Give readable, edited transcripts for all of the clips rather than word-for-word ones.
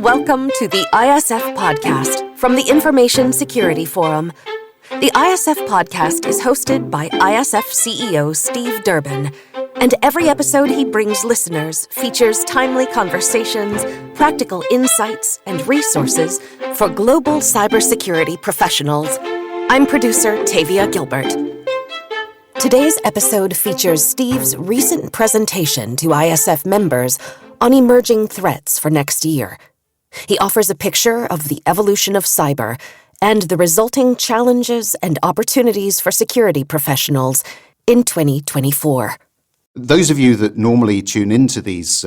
Welcome to the ISF Podcast from the Information Security Forum. The ISF Podcast is hosted by ISF CEO Steve Durbin, and every episode he brings listeners features timely conversations, practical insights, and resources for global cybersecurity professionals. I'm producer Tavia Gilbert. Today's episode features Steve's recent presentation to ISF members on emerging threats for next year. He offers a picture of the evolution of cyber and the resulting challenges and opportunities for security professionals in 2024. Those of you that normally tune into these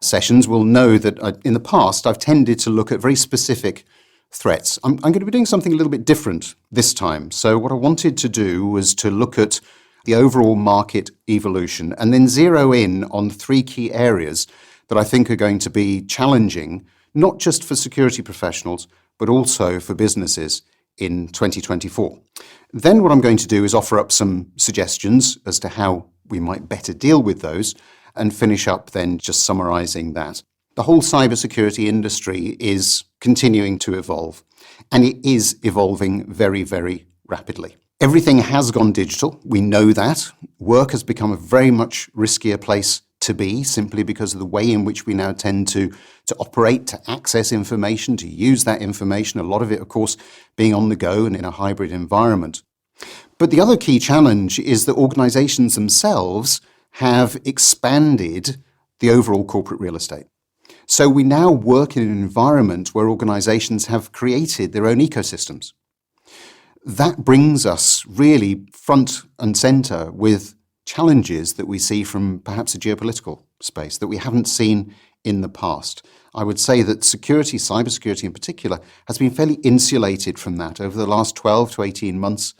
sessions will know that in the past I've tended to look at very specific threats. I'm going to be doing something a little bit different this time. So what I wanted to do was to look at the overall market evolution and then zero in on three key areas that I think are going to be challenging, not just for security professionals, but also for businesses in 2024. Then what I'm going to do is offer up some suggestions as to how we might better deal with those and finish up then just summarizing that. The whole cybersecurity industry is continuing to evolve, and it is evolving very, very rapidly. Everything has gone digital. We know that. Work has become a very much riskier place to be, simply because of the way in which we now tend to operate, to access information, to use that information, a lot of it, of course, being on the go and in a hybrid environment. But the other key challenge is that organizations themselves have expanded the overall corporate real estate. So we now work in an environment where organizations have created their own ecosystems. That brings us really front and center with challenges that we see from perhaps a geopolitical space that we haven't seen in the past. I would say that security, cybersecurity in particular, has been fairly insulated from that. Over the last 12 to 18 months,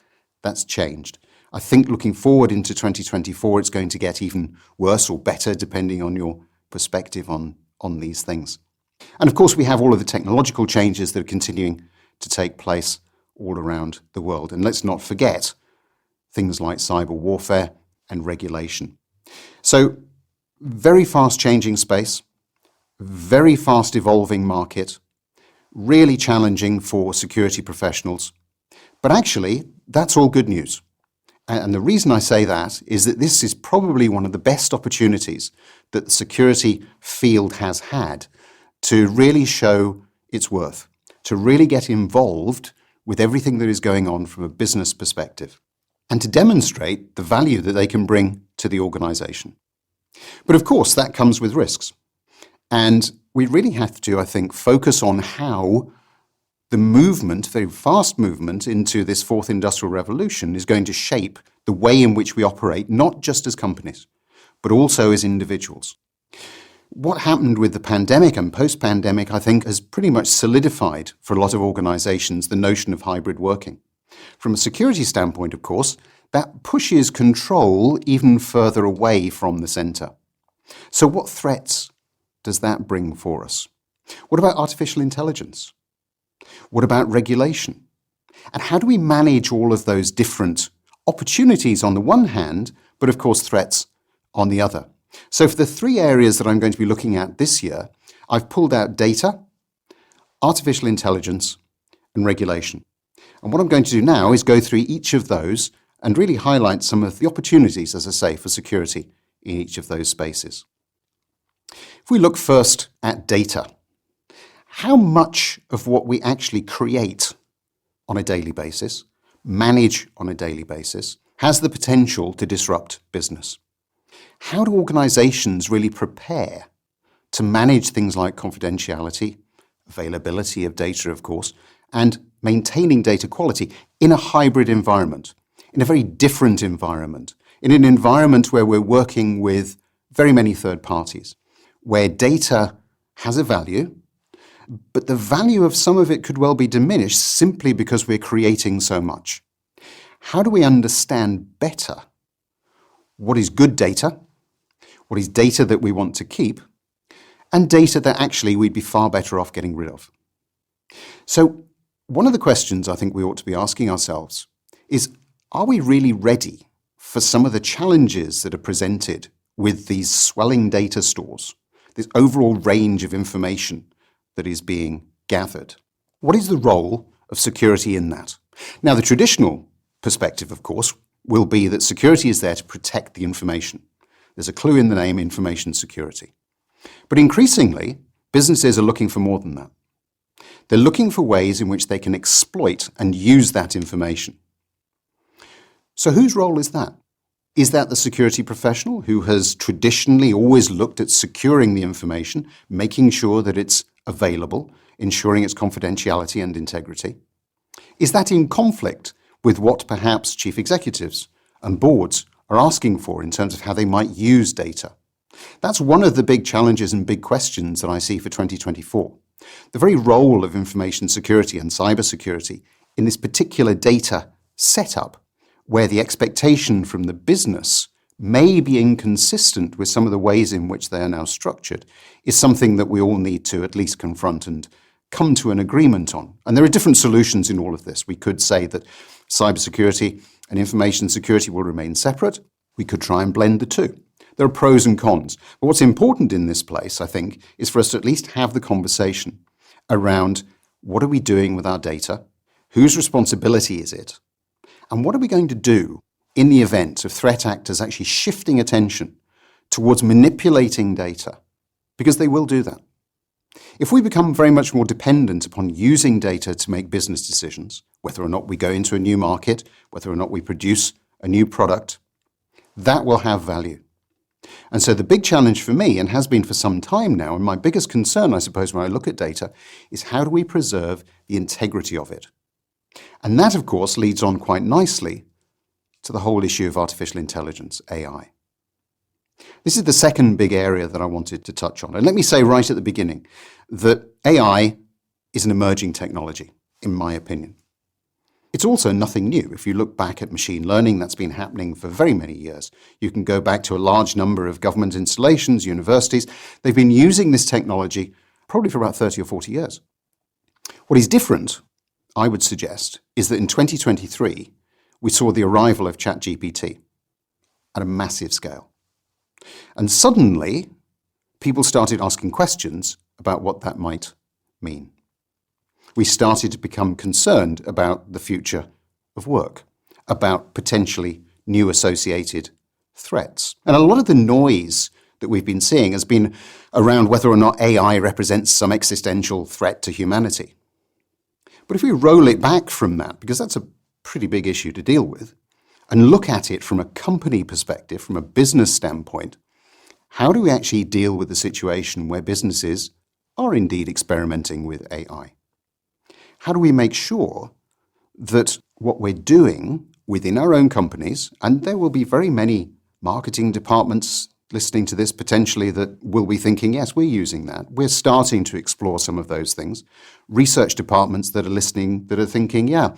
that's changed. I think looking forward into 2024, it's going to get even worse or better, depending on your perspective on these things. And of course, we have all of the technological changes that are continuing to take place all around the world. And let's not forget things like cyber warfare and regulation. So, very fast changing space, very fast evolving market, really challenging for security professionals. But actually, that's all good news. And the reason I say that is that this is probably one of the best opportunities that the security field has had to really show its worth, to really get involved with everything that is going on from a business perspective, and to demonstrate the value that they can bring to the organization. But of course, that comes with risks. And we really have to, I think, focus on how the movement, very fast movement into this fourth industrial revolution is going to shape the way in which we operate, not just as companies, but also as individuals. What happened with the pandemic and post-pandemic, I think, has pretty much solidified for a lot of organizations the notion of hybrid working. From a security standpoint, of course, that pushes control even further away from the center. So what threats does that bring for us? What about artificial intelligence? What about regulation? And how do we manage all of those different opportunities on the one hand, but of course threats on the other? So for the three areas that I'm going to be looking at this year, I've pulled out data, artificial intelligence, and regulation. And what I'm going to do now is go through each of those and really highlight some of the opportunities, as I say, for security in each of those spaces. If we look first at data, how much of what we actually create on a daily basis, manage on a daily basis, has the potential to disrupt business? How do organizations really prepare to manage things like confidentiality, availability of data, of course, and maintaining data quality in a hybrid environment, in a very different environment, in an environment where we're working with very many third parties, where data has a value, but the value of some of it could well be diminished simply because we're creating so much. How do we understand better what is good data, what is data that we want to keep, and data that actually we'd be far better off getting rid of? So one of the questions I think we ought to be asking ourselves is, are we really ready for some of the challenges that are presented with these swelling data stores, this overall range of information that is being gathered. What is the role of security in that? Now, the traditional perspective, of course, will be that security is there to protect the information. There's a clue in the name, information security. But increasingly, businesses are looking for more than that. They're looking for ways in which they can exploit and use that information. So whose role is that? Is that the security professional who has traditionally always looked at securing the information, making sure that it's available, ensuring its confidentiality and integrity? Is that in conflict with what perhaps chief executives and boards are asking for in terms of how they might use data? That's one of the big challenges and big questions that I see for 2024. The very role of information security and cybersecurity in this particular data setup, where the expectation from the business may be inconsistent with some of the ways in which they are now structured, is something that we all need to at least confront and come to an agreement on. And there are different solutions in all of this. We could say that cybersecurity and information security will remain separate. We could try and blend the two. There are pros and cons. But what's important in this place, I think, is for us to at least have the conversation around what are we doing with our data, whose responsibility is it, and what are we going to do in the event of threat actors actually shifting attention towards manipulating data, because they will do that. If we become very much more dependent upon using data to make business decisions, whether or not we go into a new market, whether or not we produce a new product, that will have value. And so the big challenge for me, and has been for some time now, and my biggest concern, I suppose, when I look at data, is how do we preserve the integrity of it? And that, of course, leads on quite nicely to the whole issue of artificial intelligence, AI. This is the second big area that I wanted to touch on. And let me say right at the beginning that AI is an emerging technology, in my opinion. It's also nothing new. If you look back at machine learning, that's been happening for very many years. You can go back to a large number of government installations, universities. They've been using this technology probably for about 30 or 40 years. What is different, I would suggest, is that in 2023, we saw the arrival of ChatGPT at a massive scale. And suddenly, people started asking questions about what that might mean. We started to become concerned about the future of work, about potentially new associated threats. And a lot of the noise that we've been seeing has been around whether or not AI represents some existential threat to humanity. But if we roll it back from that, because that's a pretty big issue to deal with, and look at it from a company perspective, from a business standpoint, how do we actually deal with the situation where businesses are indeed experimenting with AI? How do we make sure that what we're doing within our own companies, and there will be very many marketing departments listening to this potentially that will be thinking, yes, we're using that. We're starting to explore some of those things. Research departments that are listening that are thinking, yeah,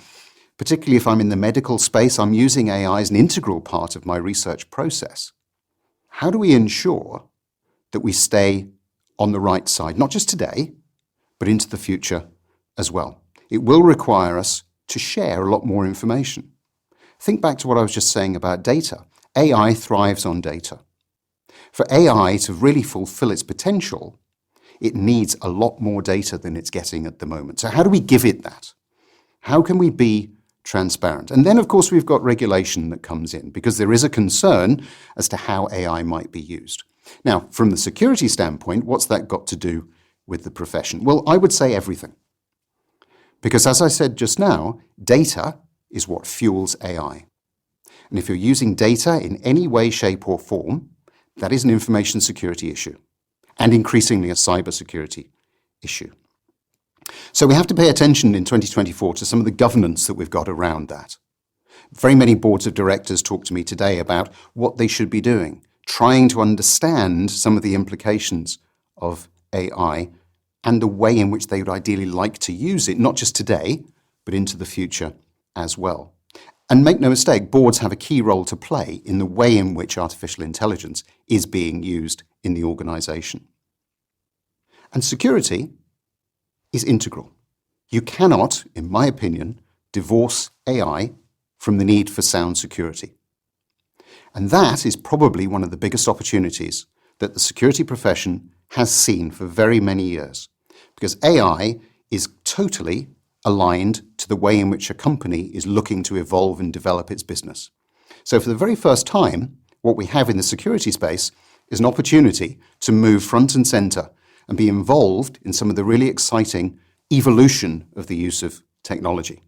particularly if I'm in the medical space, I'm using AI as an integral part of my research process. How do we ensure that we stay on the right side, not just today, but into the future as well? It will require us to share a lot more information. Think back to what I was just saying about data. AI thrives on data. For AI to really fulfill its potential, it needs a lot more data than it's getting at the moment. So how do we give it that? How can we be transparent? And then, of course, we've got regulation that comes in, because there is a concern as to how AI might be used. Now, from the security standpoint, what's that got to do with the profession? Well, I would say everything. Because as I said just now, data is what fuels AI. And if you're using data in any way, shape or form, that is an information security issue, and increasingly a cybersecurity issue. So we have to pay attention in 2024 to some of the governance that we've got around that. Very many boards of directors talk to me today about what they should be doing, trying to understand some of the implications of AI and the way in which they would ideally like to use it, not just today, but into the future as well. And make no mistake, boards have a key role to play in the way in which artificial intelligence is being used in the organization. And security is integral. You cannot, in my opinion, divorce AI from the need for sound security. And that is probably one of the biggest opportunities that the security profession has seen for very many years. because AI is totally aligned to the way in which a company is looking to evolve and develop its business. So for the very first time, what we have in the security space is an opportunity to move front and center and be involved in some of the really exciting evolution of the use of technology.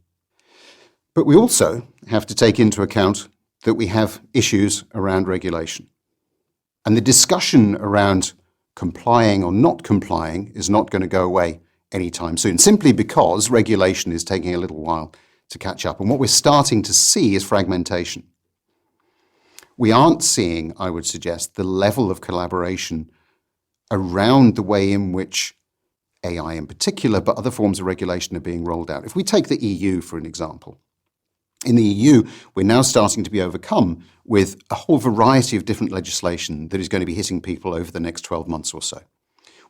But we also have to take into account that we have issues around regulation. And the discussion around complying or not complying is not going to go away anytime soon, simply because regulation is taking a little while to catch up. And what we're starting to see is fragmentation. We aren't seeing, I would suggest, the level of collaboration around the way in which AI in particular, but other forms of regulation are being rolled out. If we take the EU for an example, in the EU, we're now starting to be overcome with a whole variety of different legislation that is going to be hitting people over the next 12 months or so.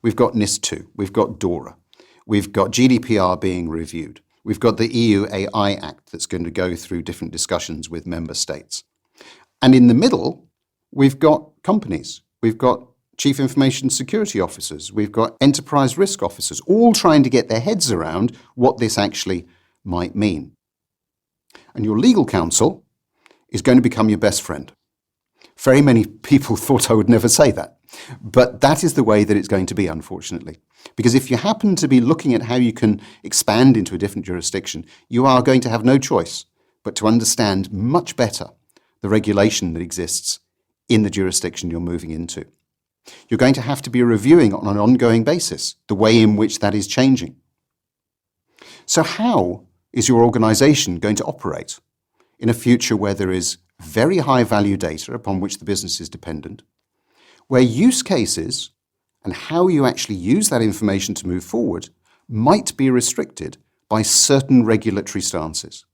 We've got NIS2, we've got DORA, we've got GDPR being reviewed, we've got the EU AI Act that's going to go through different discussions with member states. And in the middle, we've got companies, we've got chief information security officers, we've got enterprise risk officers, all trying to get their heads around what this actually might mean. And your legal counsel is going to become your best friend. Very many people thought I would never say that, but that is the way that it's going to be, unfortunately. Because if you happen to be looking at how you can expand into a different jurisdiction, you are going to have no choice but to understand much better the regulation that exists in the jurisdiction you're moving into. You're going to have to be reviewing on an ongoing basis the way in which that is changing. So how is your organization going to operate in a future where there is very high value data upon which the business is dependent, where use cases and how you actually use that information to move forward might be restricted by certain regulatory stances?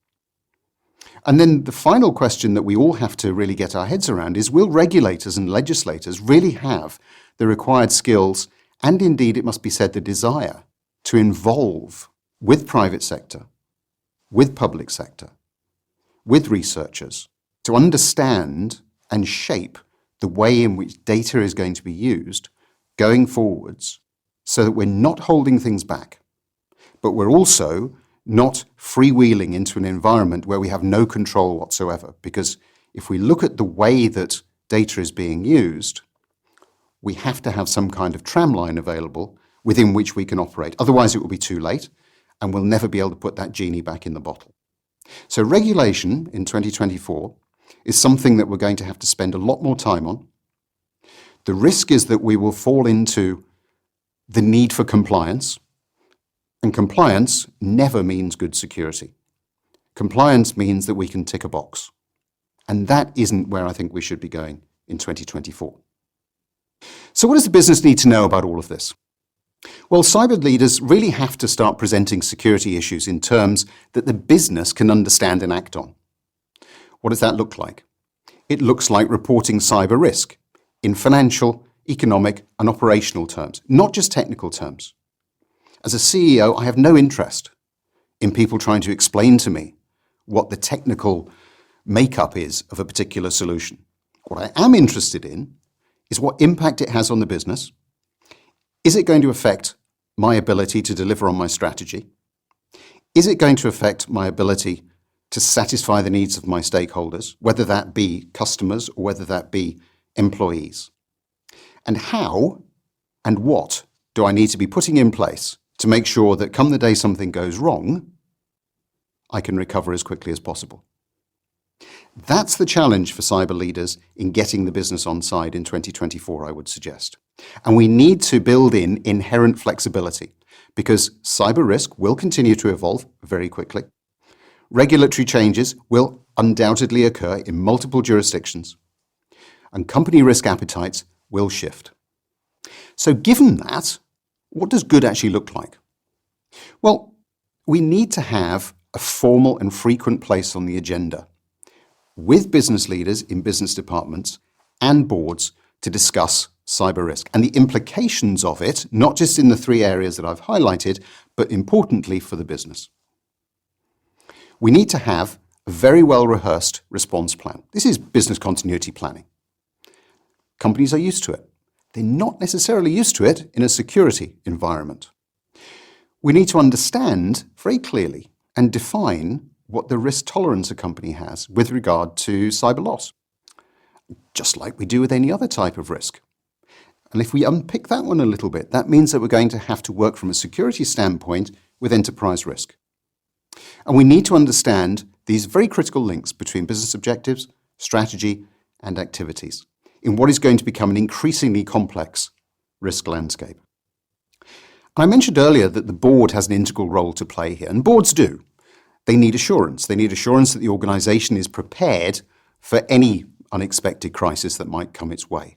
And then the final question that we all have to really get our heads around is, will regulators and legislators really have the required skills and indeed, it must be said, the desire to involve with private sector, with public sector, with researchers, to understand and shape the way in which data is going to be used going forwards, so that we're not holding things back, but we're also not freewheeling into an environment where we have no control whatsoever. Because if we look at the way that data is being used, we have to have some kind of tramline available within which we can operate. Otherwise, it will be too late, and we'll never be able to put that genie back in the bottle. So regulation in 2024 is something that we're going to have to spend a lot more time on. The risk is that we will fall into the need for compliance, and compliance never means good security. Compliance means that we can tick a box, and that isn't where I think we should be going in 2024. So what does the business need to know about all of this? Well, cyber leaders really have to start presenting security issues in terms that the business can understand and act on. What does that look like? It looks like reporting cyber risk in financial, economic, and operational terms, not just technical terms. As a CEO, I have no interest in people trying to explain to me what the technical makeup is of a particular solution. What I am interested in is what impact it has on the business. Is it going to affect my ability to deliver on my strategy? Is it going to affect my ability to satisfy the needs of my stakeholders, whether that be customers or whether that be employees? And how and what do I need to be putting in place to make sure that come the day something goes wrong, I can recover as quickly as possible? That's the challenge for cyber leaders in getting the business on side in 2024, I would suggest. And we need to build in inherent flexibility, because cyber risk will continue to evolve very quickly. Regulatory changes will undoubtedly occur in multiple jurisdictions, and company risk appetites will shift. So given that, what does good actually look like? Well, we need to have a formal and frequent place on the agenda with business leaders in business departments and boards to discuss cyber risk and the implications of it, not just in the three areas that I've highlighted, but importantly for the business. We need to have a very well-rehearsed response plan. This is business continuity planning. Companies are used to it. They're not necessarily used to it in a security environment. We need to understand very clearly and define what the risk tolerance a company has with regard to cyber loss, just like we do with any other type of risk. And if we unpick that one a little bit, that means that we're going to have to work from a security standpoint with enterprise risk. And we need to understand these very critical links between business objectives, strategy, and activities in what is going to become an increasingly complex risk landscape. I mentioned earlier that the board has an integral role to play here, and boards do. They need assurance. They need assurance that the organization is prepared for any unexpected crisis that might come its way.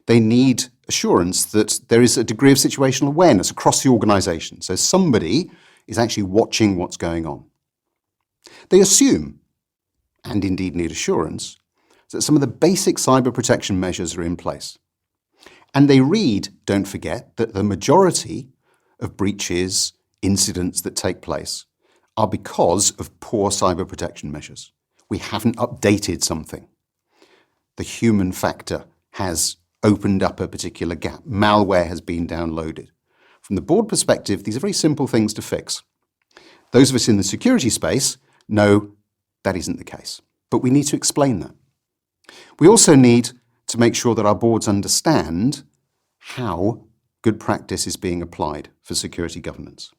They need assurance that there is a degree of situational awareness across the organization, so somebody is actually watching what's going on. They assume, and indeed need assurance, that some of the basic cyber protection measures are in place. And they read, don't forget, that the majority of breaches, incidents that take place are because of poor cyber protection measures. We haven't updated something. The human factor has opened up a particular gap. Malware has been downloaded. From the board perspective, these are very simple things to fix. Those of us in the security space know that isn't the case, but we need to explain that. We also need to make sure that our boards understand how good practice is being applied for security governance.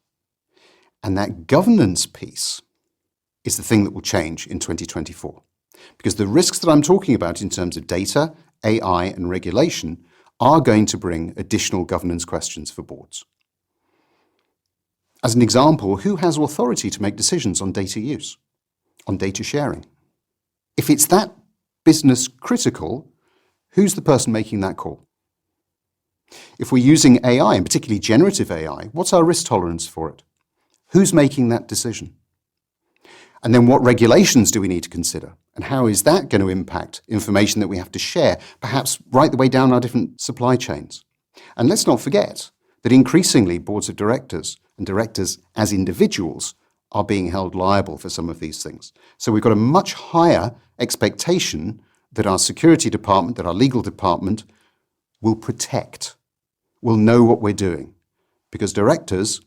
And that governance piece is the thing that will change in 2024. Because the risks that I'm talking about in terms of data, AI, and regulation are going to bring additional governance questions for boards. As an example, who has authority to make decisions on data use, on data sharing? If it's that business critical, who's the person making that call? If we're using AI, and particularly generative AI, what's our risk tolerance for it? Who's making that decision? And then what regulations do we need to consider? And how is that going to impact information that we have to share, perhaps right the way down our different supply chains? And let's not forget that increasingly boards of directors and directors as individuals are being held liable for some of these things. So we've got a much higher expectation that our security department, that our legal department will protect, will know what we're doing. Because directors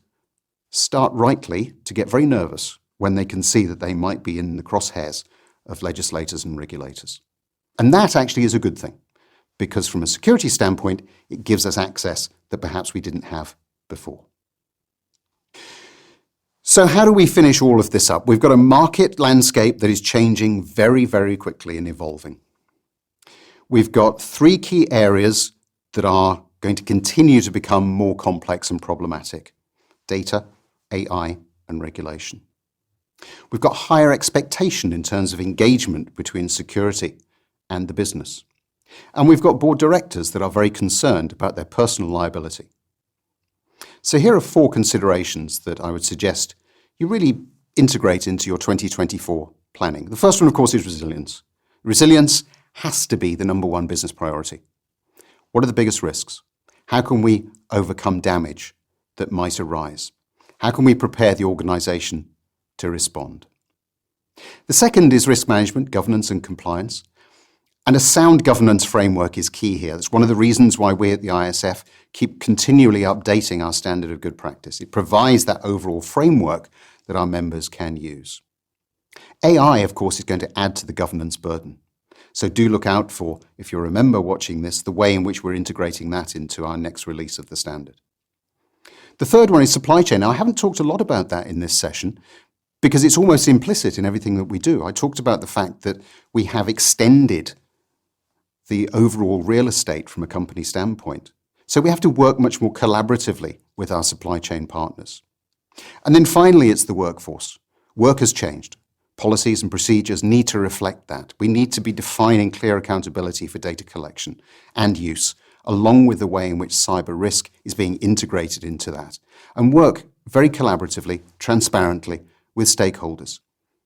start rightly to get very nervous when they can see that they might be in the crosshairs of legislators and regulators. And that actually is a good thing, because from a security standpoint, it gives us access that perhaps we didn't have before. So how do we finish all of this up? We've got a market landscape that is changing very, very quickly and evolving. We've got three key areas that are going to continue to become more complex and problematic: data, AI, and regulation. We've got higher expectation in terms of engagement between security and the business. And we've got board directors that are very concerned about their personal liability. So here are four considerations that I would suggest you really integrate into your 2024 planning. The first one, of course, is resilience. Resilience has to be the number one business priority. What are the biggest risks? How can we overcome damage that might arise? How can we prepare the organization to respond? The second is risk management, governance, and compliance. And a sound governance framework is key here. That's one of the reasons why we at the ISF keep continually updating our standard of good practice. It provides that overall framework that our members can use. AI, of course, is going to add to the governance burden. So do look out for, if you're a member watching this, the way in which we're integrating that into our next release of the standard. The third one is supply chain. Now, I haven't talked a lot about that in this session because it's almost implicit in everything that we do. I talked about the fact that we have extended the overall real estate from a company standpoint. So we have to work much more collaboratively with our supply chain partners. And then finally, it's the workforce. Work has changed. Policies and procedures need to reflect that. We need to be defining clear accountability for data collection and use, along with the way in which cyber risk is being integrated into that, and work very collaboratively, transparently with stakeholders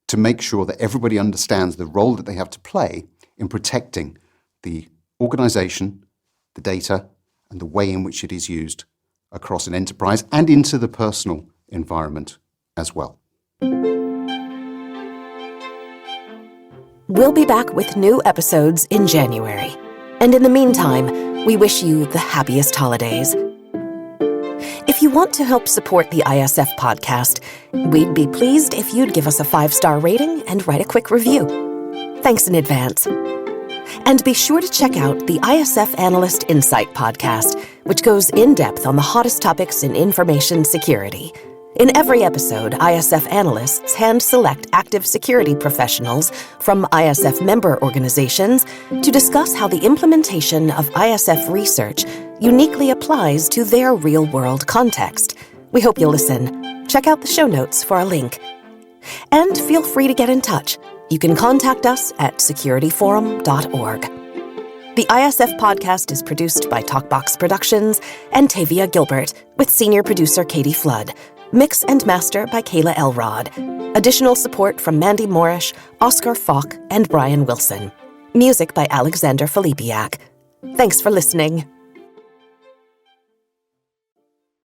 to make sure that everybody understands the role that they have to play in protecting the organization, the data, and the way in which it is used across an enterprise and into the personal environment as well. We'll be back with new episodes in January. And in the meantime, we wish you the happiest holidays. If If you want to help support the ISF podcast, we'd be pleased if you'd give us a 5-star rating and write a quick review. Thanks in advance. And be sure to check out the ISF Analyst Insight podcast, which goes in-depth on the hottest topics in information security. In every episode, ISF analysts hand-select active security professionals from ISF member organizations to discuss how the implementation of ISF research uniquely applies to their real-world context. We hope you'll listen. Check out the show notes for a link. And feel free to get in touch. You can contact us at securityforum.org. The ISF podcast is produced by Talkbox Productions and Tavia Gilbert, with senior producer Katie Flood. Mix and master by Kayla Elrod. Additional support from Mandy Moorish, Oscar Falk, and Brian Wilson. Music by Alexander Filipiak. Thanks for listening.